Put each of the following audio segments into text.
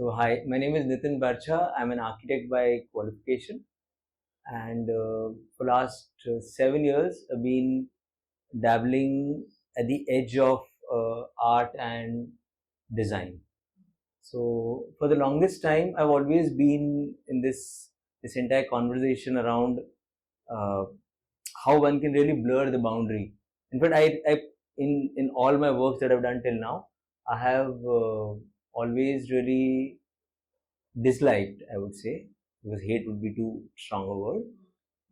So hi, my name is Nitin Barchcha. I'm an architect by qualification, and for last 7 years, I've been dabbling at the edge of art and design. So for the longest time, I've always been in this entire conversation around uh, how one can really blur the boundary. In fact, in all my works that I've done till now, I have always really disliked, I would say, because hate would be too strong a word,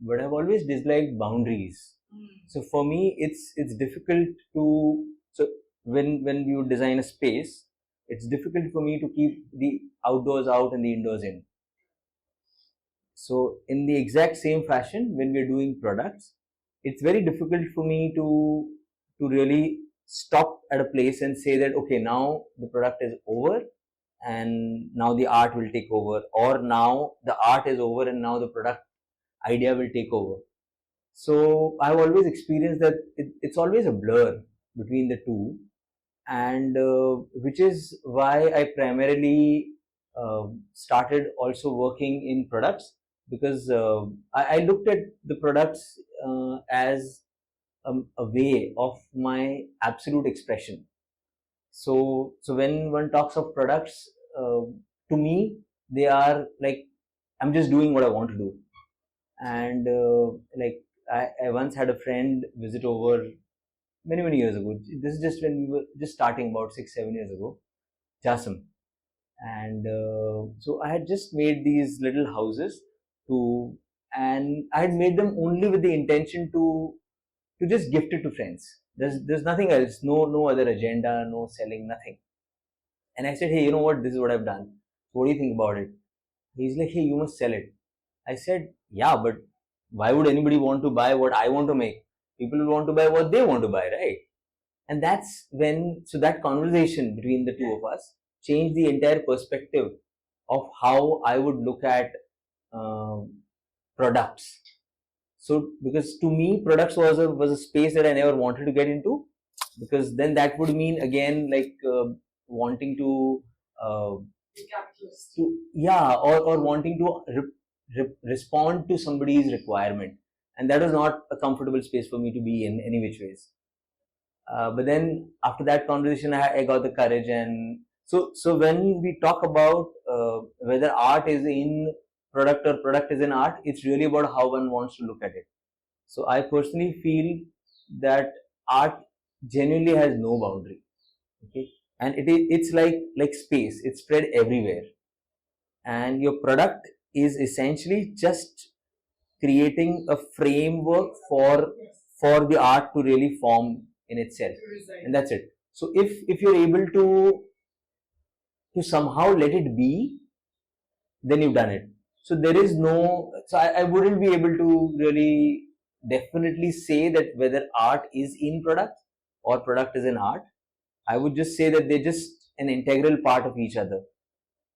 but I've always disliked boundaries. So for me, it's difficult to, so when you design a space, it's difficult for me to keep the outdoors out and the indoors in. So in the exact same fashion, when we're doing products, it's very difficult for me to really stop at a place and say that okay, now the product is over and now the art will take over, or now the art is over and now the product idea will take over. So I've always experienced that it's always a blur between the two, and which is why I primarily started also working in products, because I looked at the products as a way of my absolute expression. So when one talks of products, to me they are like I'm just doing what I want to do, and like I once had a friend visit over many years ago. This is just when we were just starting, about 6-7 years ago, Jasam, and so I had just made these little houses to, and I had made them only with the intention to just gift it to friends. There's nothing else, no other agenda, no selling, nothing. And I said, hey, you know what? This is what I've done. What do you think about it? He's like, hey, you must sell it. I said, yeah, but why would anybody want to buy what I want to make? People will want to buy what they want to buy, right? And that's when, so that conversation between the two of us changed the entire perspective of how I would look at um, products. So, because to me, products was a space that I never wanted to get into, because then that would mean again like wanting uh, or wanting to respond to somebody's requirement, and that was not a comfortable space for me to be in any which ways. But then after that conversation, I got the courage, and so when we talk about whether art is in product or product is in art, it's really about how one wants to look at it. So I personally feel that art genuinely has no boundary. Okay, and it's like space. It's spread everywhere, and your product is essentially just creating a framework for the art to really form in itself, and that's it. So if you're able to somehow let it be, then you've done it. So there is no, so I wouldn't be able to really definitely say that whether art is in product or product is in art. I would just say that they're just an integral part of each other.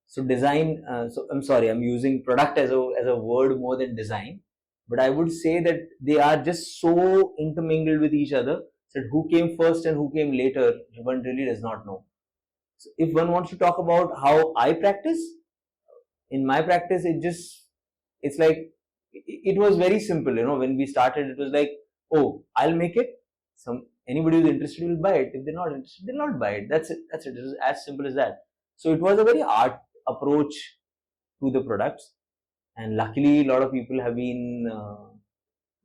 So design, so I'm sorry, I'm using product as a word more than design, but I would say that they are just so intermingled with each other that who came first and who came later, one really does not know. So if one wants to talk about how I practice, in my practice, it's like, it was very simple, when we started, it was like, oh, I'll make it. Anybody who's interested will buy it. If they're not interested, they'll not buy it. That's it. It was as simple as that. So it was a very art approach to the products, and luckily a lot of people have been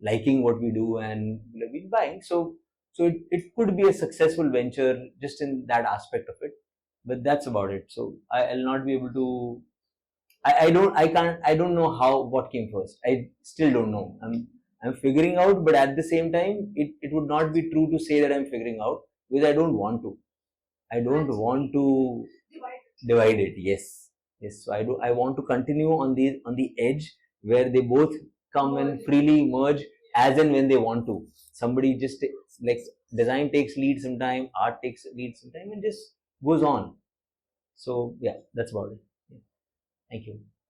liking what we do and have been buying. So it could be a successful venture just in that aspect of it, but that's about it. So I'll not be able to, I don't know how, what came first. I still don't know. I'm figuring out, but at the same time, it would not be true to say that I'm figuring out, because I don't want to. I don't want to divide it. Yes. Yes. So I want to continue on the edge where they both come and freely merge as and when they want to. Somebody just like design takes lead sometime, art takes lead sometime, and just goes on. So yeah, that's about it. Yeah. Thank you.